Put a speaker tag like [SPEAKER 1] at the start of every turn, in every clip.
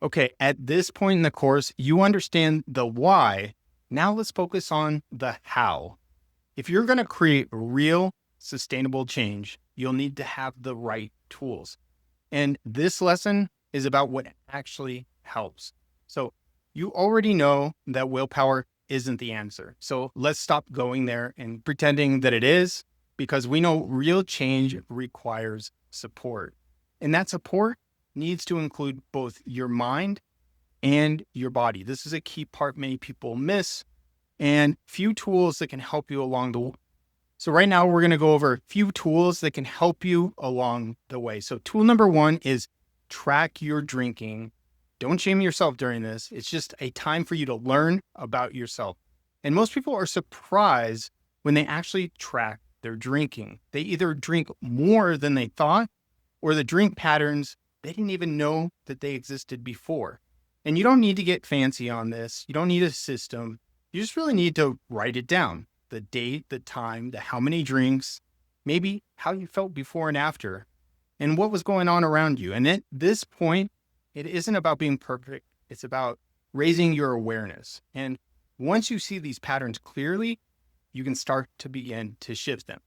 [SPEAKER 1] Okay, at this point in the course, you understand the why. Now let's focus on the how. If you're going to create real sustainable change, you'll need to have the right tools. And this lesson is about what actually helps. So you already know that willpower isn't the answer. So let's stop going there and pretending that it is, because we know real change requires support. And that support needs to include both your mind and your body. This is a key part many people miss, and few tools that can help you along the way. So right now we're going to go over a few tools that can help you along the way. So tool number one is track your drinking. Don't shame yourself during this. It's just a time for you to learn about yourself. And most people are surprised when they actually track their drinking. They either drink more than they thought, or the drink patterns they didn't even know that they existed before. And you don't need to get fancy on this. You don't need a system. You just really need to write it down. The date, the time, the how many drinks, maybe how you felt before and after, and what was going on around you. And at this point, it isn't about being perfect. It's about raising your awareness. And once you see these patterns clearly, you can start to begin to shift them.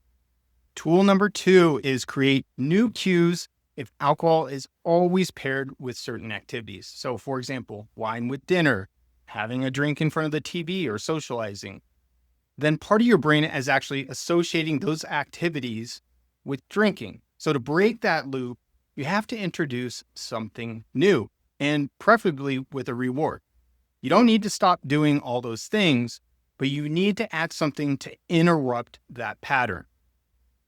[SPEAKER 1] Tool number two is create new cues if alcohol is always paired with certain activities. So for example, wine with dinner, having a drink in front of the TV or socializing. Then part of your brain is actually associating those activities with drinking. So to break that loop, you have to introduce something new, and preferably with a reward. You don't need to stop doing all those things, but you need to add something to interrupt that pattern.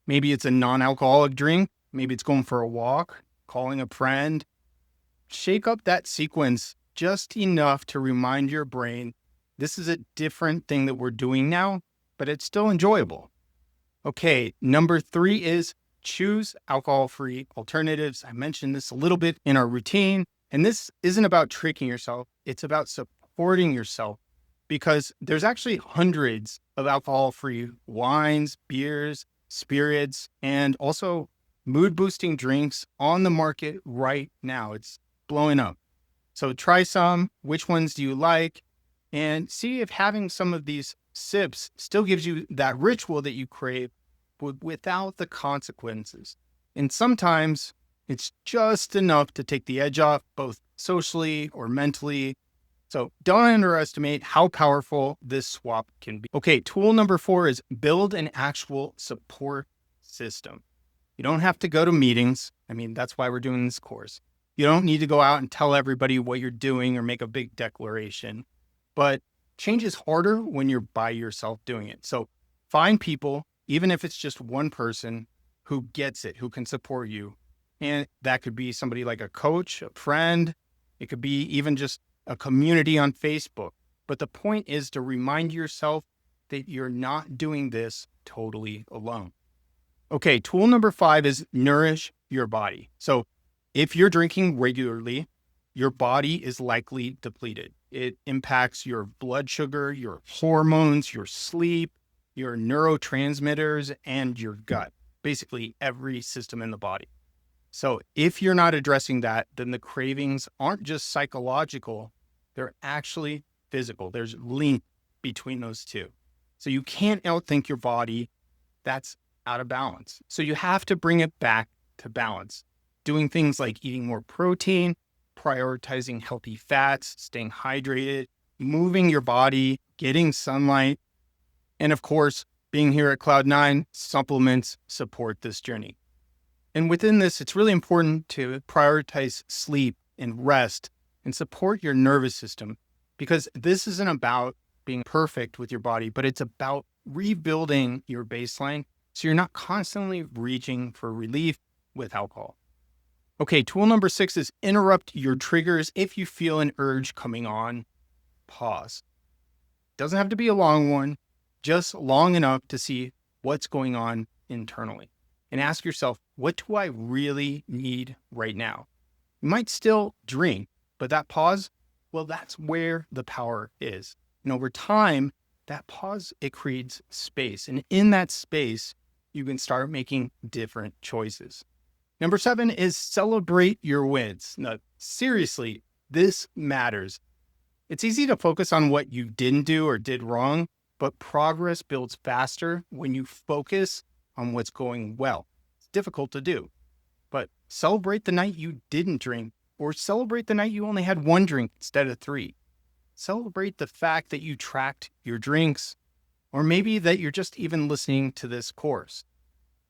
[SPEAKER 1] Maybe it's a non-alcoholic drink. Maybe it's going for a walk, calling a friend. Shake up that sequence just enough to remind your brain this is a different thing that we're doing now, but it's still enjoyable. Okay, number three is choose alcohol-free alternatives. I mentioned this a little bit in our routine, and this isn't about tricking yourself. It's about supporting yourself, because there's actually hundreds of alcohol-free wines, beers, spirits, and also mood-boosting drinks on the market right now. It's blowing up. So try some. Which ones do you like? And see if having some of these sips still gives you that ritual that you crave, but without the consequences. And sometimes it's just enough to take the edge off, both socially or mentally. So don't underestimate how powerful this swap can be. Okay, tool number four is build an actual support system. You don't have to go to meetings. I mean, that's why we're doing this course. You don't need to go out and tell everybody what you're doing or make a big declaration. But change is harder when you're by yourself doing it. So find people, even if it's just one person, who gets it, who can support you. And that could be somebody like a coach, a friend. It could be even just a community on Facebook. But the point is to remind yourself that you're not doing this totally alone. Okay, tool number five is nourish your body. So if you're drinking regularly, your body is likely depleted. It impacts your blood sugar, your hormones, your sleep, your neurotransmitters, and your gut, basically every system in the body. So if you're not addressing that, then the cravings aren't just psychological, they're actually physical. There's link between those two. So you can't outthink your body. That's out of balance. So you have to bring it back to balance, doing things like eating more protein, prioritizing healthy fats, staying hydrated, moving your body, getting sunlight, and of course, being here at Cloud9, supplements support this journey. And within this, it's really important to prioritize sleep and rest and support your nervous system, because this isn't about being perfect with your body, but it's about rebuilding your baseline so you're not constantly reaching for relief with alcohol. Okay, tool number six is interrupt your triggers. If you feel an urge coming on, pause. Doesn't have to be a long one, just long enough to see what's going on internally. And ask yourself, what do I really need right now? You might still drink, but that pause, well, that's where the power is. And over time, that pause, it creates space. And in that space, you can start making different choices. Number seven is celebrate your wins. Now, seriously, This matters. It's easy to focus on what you didn't do or did wrong, but progress builds faster when you focus on what's going well. It's difficult to do, but celebrate the night you didn't drink, or celebrate the night you only had one drink instead of three. Celebrate the fact that you tracked your drinks, or maybe that you're just even listening to this course.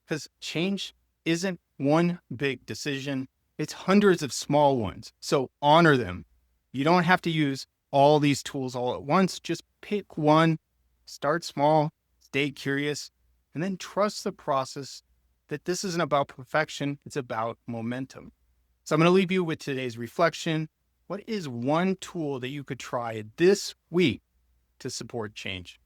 [SPEAKER 1] Because change isn't one big decision, it's hundreds of small ones. So honor them. You don't have to use all these tools all at once. Just pick one, start small, stay curious, and then trust the process that this isn't about perfection, it's about momentum. So I'm going to leave you with today's reflection. What is one tool that you could try this week to support change?